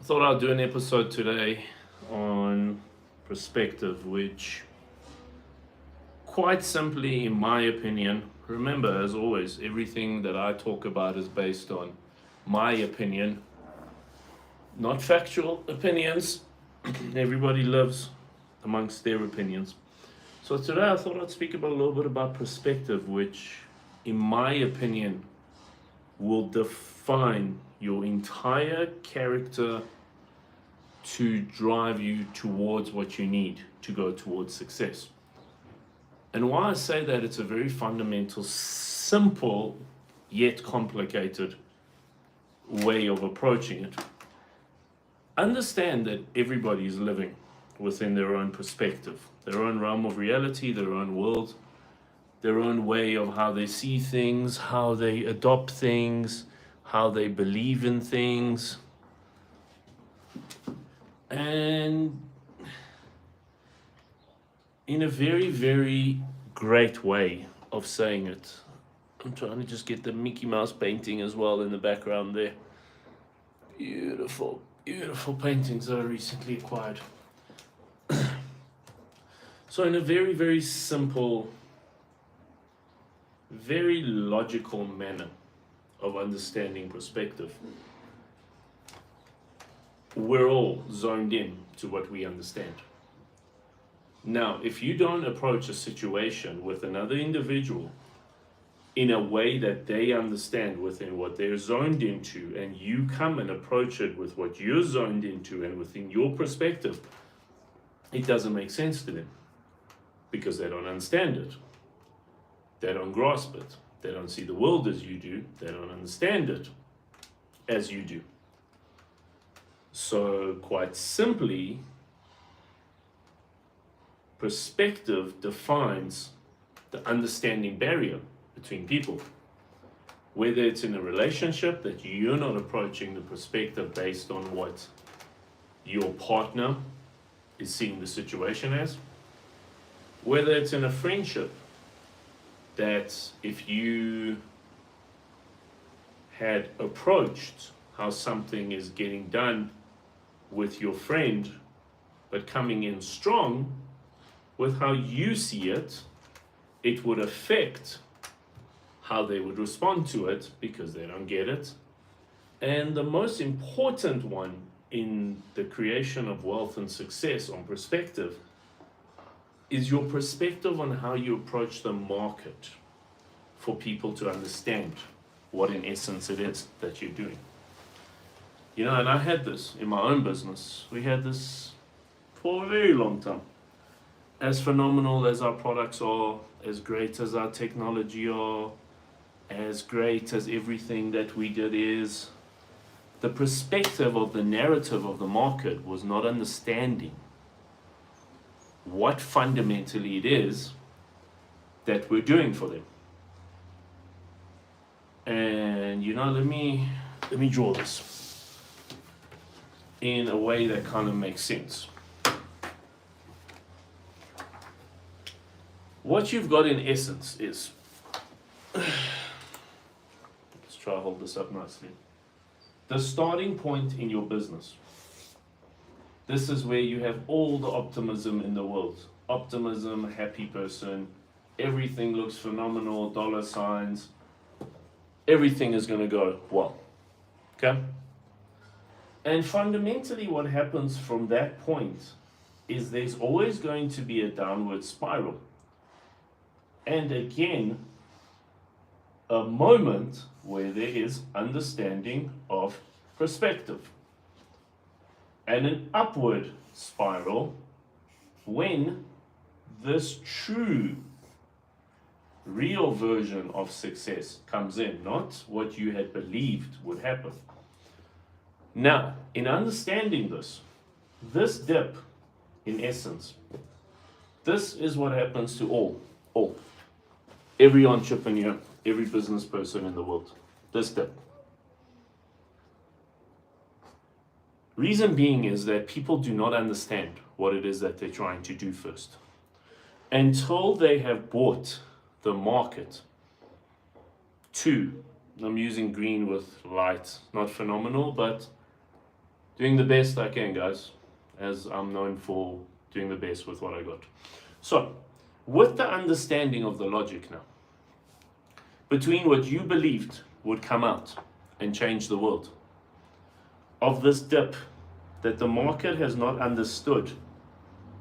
I thought I'd do an episode today on perspective, which, quite simply, in my opinion, remember, as always, everything that I talk about is based on my opinion, not factual opinions. Everybody lives amongst their opinions. So today I thought I'd speak about a little bit about perspective, which, in my opinion, will define your entire character to drive you towards what you need to go towards success. And why I say that, it's a very fundamental, simple, yet complicated way of approaching it. Understand that everybody is living within their own perspective, their own realm of reality, their own world, their own way of how they see things, how they adopt things, how they believe in things. And in a very, very great way of saying it, I'm trying to just get the Mickey Mouse painting as well in the background there. Beautiful, beautiful paintings that I recently acquired. So, in a very, very simple, very logical manner of understanding perspective, we're all zoned in to what we understand. Now, if you don't approach a situation with another individual in a way that they understand within what they're zoned into, and you come and approach it with what you're zoned into and within your perspective, it doesn't make sense to them because they don't understand it. They don't grasp it. They don't see the world as you do. They don't understand it as you do. So, quite simply, perspective defines the understanding barrier between people. Whether it's in a relationship that you're not approaching the perspective based on what your partner is seeing the situation as, whether it's in a friendship that if you had approached how something is getting done with your friend, but coming in strong with how you see it, it would affect how they would respond to it because they don't get it. And the most important one in the creation of wealth and success on perspective is your perspective on how you approach the market for people to understand what in essence it is that you're doing. You know, and I had this in my own business. We had this for a very long time. As phenomenal as our products are, as great as our technology are, as great as everything that we did is, the perspective of the narrative of the market was not understanding what fundamentally it is that we're doing for them. And you know, let me draw this in a way that kind of makes sense. What you've got in essence is, let's try to hold this up nicely. The starting point in your business. This is where you have all the optimism in the world. Optimism, happy person, everything looks phenomenal, dollar signs, everything is going to go well. Okay? And fundamentally, what happens from that point is there's always going to be a downward spiral. And again, a moment where there is understanding of perspective. And an upward spiral when this true, real version of success comes in, not what you had believed would happen. Now, in understanding this dip, in essence, this is what happens to all, every entrepreneur, every business person in the world. This dip. Reason being is that people do not understand what it is that they're trying to do first. Until they have bought the market to, I'm using green with light, not phenomenal, but Doing the best I can, guys, as I'm known for doing the best with what I got. So, with the understanding of the logic now, between what you believed would come out and change the world, of this dip that the market has not understood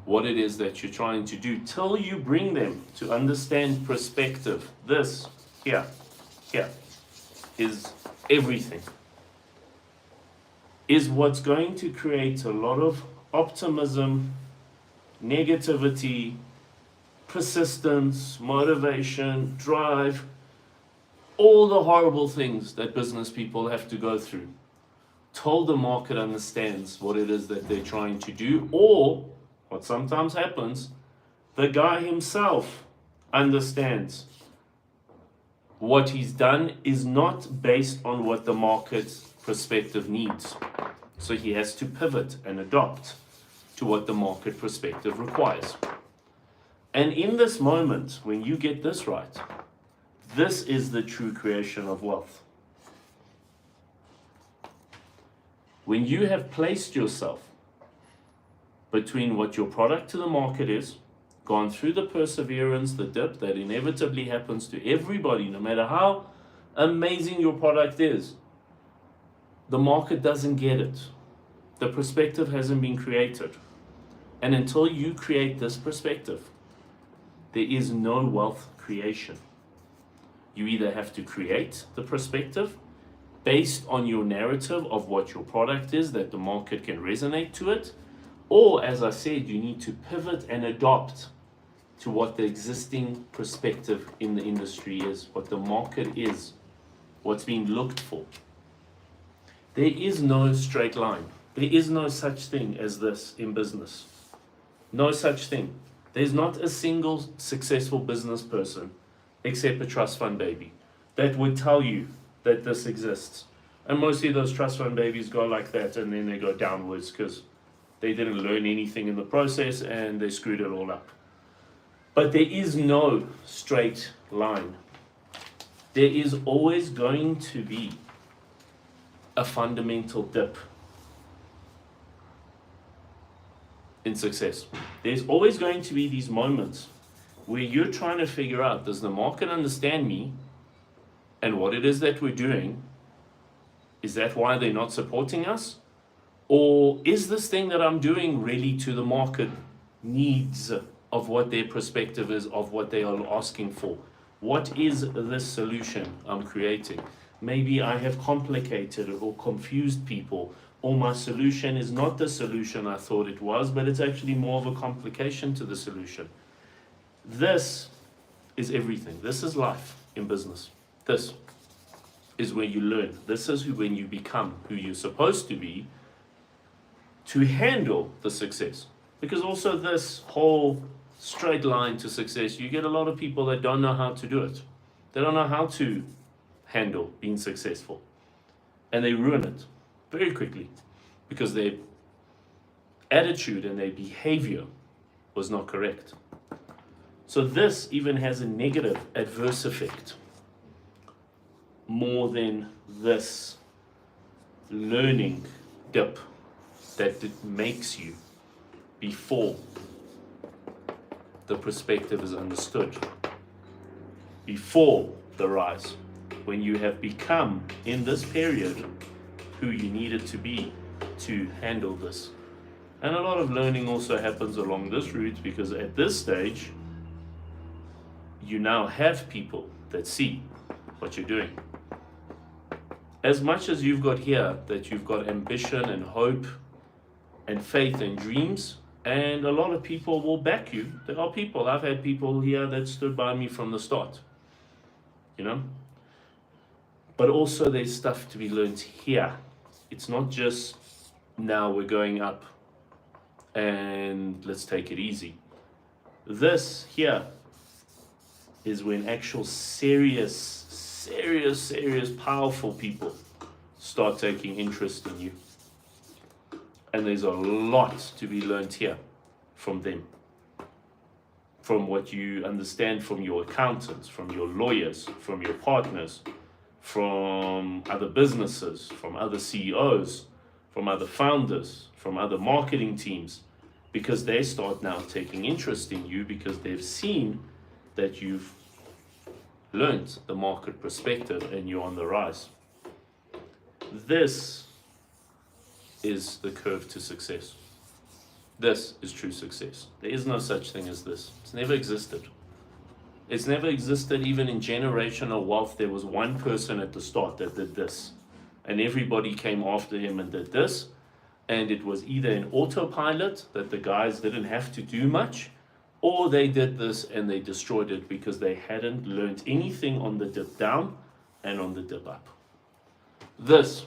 what it is that you're trying to do till you bring them to understand perspective. This here is everything. Is what's going to create a lot of optimism, negativity, persistence, motivation, drive, all the horrible things that business people have to go through, till the market understands what it is that they're trying to do, or what sometimes happens, the guy himself understands what he's done is not based on what the market's perspective needs. So he has to pivot and adopt to what the market perspective requires. And in this moment, when you get this right, this is the true creation of wealth. When you have placed yourself between what your product to the market is, gone through the perseverance, the dip that inevitably happens to everybody, no matter how amazing your product is, the market doesn't get it. The perspective hasn't been created. And until you create this perspective, there is no wealth creation. You either have to create the perspective based on your narrative of what your product is, that the market can resonate to it, or, as I said, you need to pivot and adopt to what the existing perspective in the industry is, what the market is, what's being looked for. There is no straight line. There is no such thing as this in business. No such thing. There's not a single successful business person, except a trust fund baby, that would tell you that this exists. And mostly those trust fund babies go like that, and then they go downwards because they didn't learn anything in the process and they screwed it all up. But there is no straight line. There is always going to be a fundamental dip in success. There's always going to be these moments where you're trying to figure out, does the market understand me and what it is that we're doing? Is that why they're not supporting us? Or is this thing that I'm doing really to the market needs of what their perspective is, of what they are asking for? What is this solution I'm creating? Maybe I have complicated or confused people, or my solution is not the solution I thought it was, but it's actually more of a complication to the solution. This is everything. This is life in business. This is where you learn. This is when you become who you're supposed to be to handle the success. Because also this whole straight line to success, you get a lot of people that don't know how to do it. They don't know how to handle being successful. And they ruin it very quickly because their attitude and their behavior was not correct. So this even has a negative adverse effect more than this learning dip that it makes you before the perspective is understood, before the rise, when you have become in this period who you needed to be to handle this. And a lot of learning also happens along this route, because at this stage you now have people that see what you're doing. As much as you've got here, that you've got ambition and hope and faith and dreams, and a lot of people will back you. There are people, I've had people here that stood by me from the start, you know. But also there's stuff to be learned here. It's not just now we're going up and let's take it easy. This here is when actual serious, powerful people start taking interest in you. And there's a lot to be learned here from them, from what you understand from your accountants, from your lawyers, from your partners, from other businesses, from other CEOs, from other founders, from other marketing teams, because they start now taking interest in you because they've seen that you've learned the market perspective and you're on the rise. This is the curve to success. This is true success. There is no such thing as this. It's never existed. It's never existed even in generational wealth. There was one person at the start that did this, and everybody came after him and did this. And it was either an autopilot that the guys didn't have to do much, or they did this and they destroyed it because they hadn't learned anything on the dip down and on the dip up. This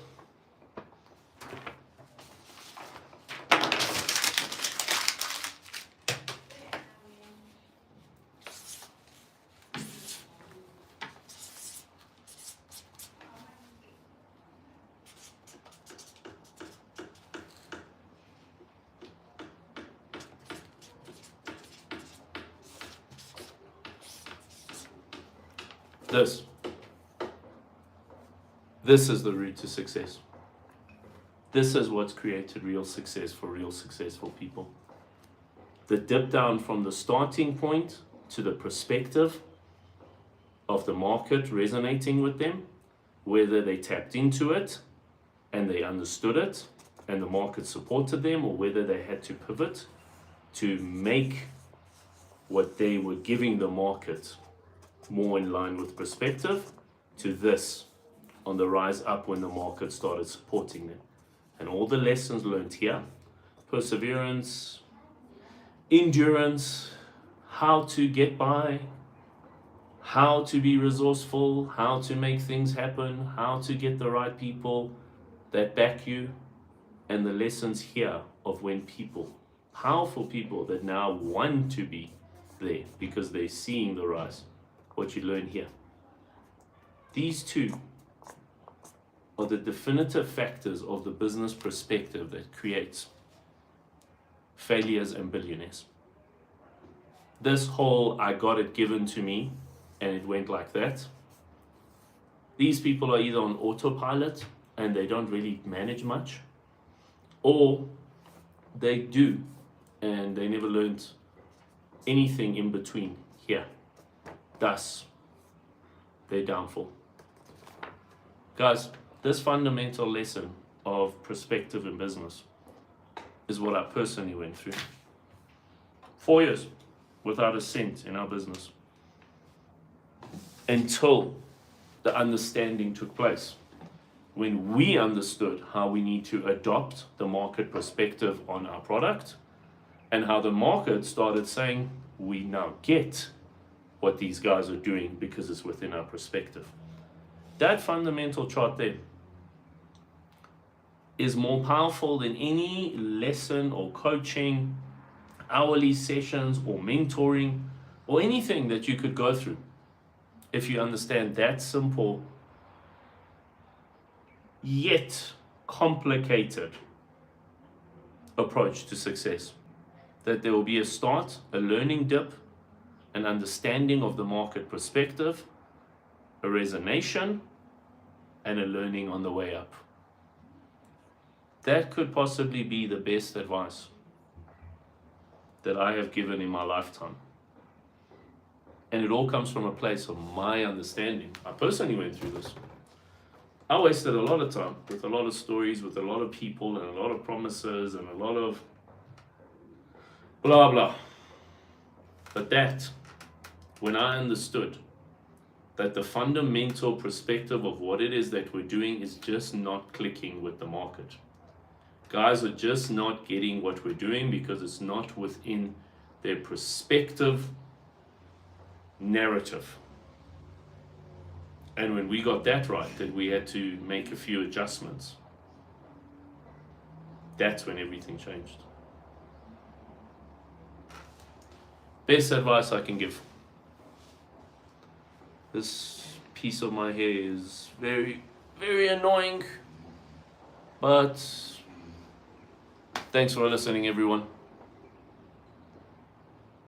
This is the route to success. This is what's created real success for real successful people. The dip down from the starting point to the perspective of the market resonating with them, whether they tapped into it and they understood it and the market supported them, or whether they had to pivot to make what they were giving the market more in line with perspective, to this on the rise up when the market started supporting them. And all the lessons learned here, perseverance, endurance, how to get by, how to be resourceful, how to make things happen, how to get the right people that back you, and the lessons here of when people, powerful people that now want to be there because they're seeing the rise, what you learn here. These two are the definitive factors of the business perspective that creates failures and billionaires. This whole I got it given to me and it went like that. These people are either on autopilot and they don't really manage much, or they do and they never learned anything in between here. Thus, their downfall. Guys, this fundamental lesson of perspective in business is what I personally went through. 4 years without a cent in our business, until the understanding took place. When we understood how we need to adopt the market perspective on our product, and how the market started saying, we now get what these guys are doing because it's within our perspective. That fundamental chart there is more powerful than any lesson or coaching, hourly sessions or mentoring or anything that you could go through, if you understand that simple yet complicated approach to success. That there will be a start, a learning dip, an understanding of the market perspective, a resonation, and a learning on the way up. That could possibly be the best advice that I have given in my lifetime. And it all comes from a place of my understanding. I personally went through this. I wasted a lot of time with a lot of stories, with a lot of people, and a lot of promises, and a lot of blah blah. But that, when I understood that the fundamental perspective of what it is that we're doing is just not clicking with the market. Guys are just not getting what we're doing because it's not within their perspective narrative. And when we got that right, that we had to make a few adjustments, that's when everything changed. Best advice I can give. This piece of my hair is very, very annoying, but thanks for listening, everyone.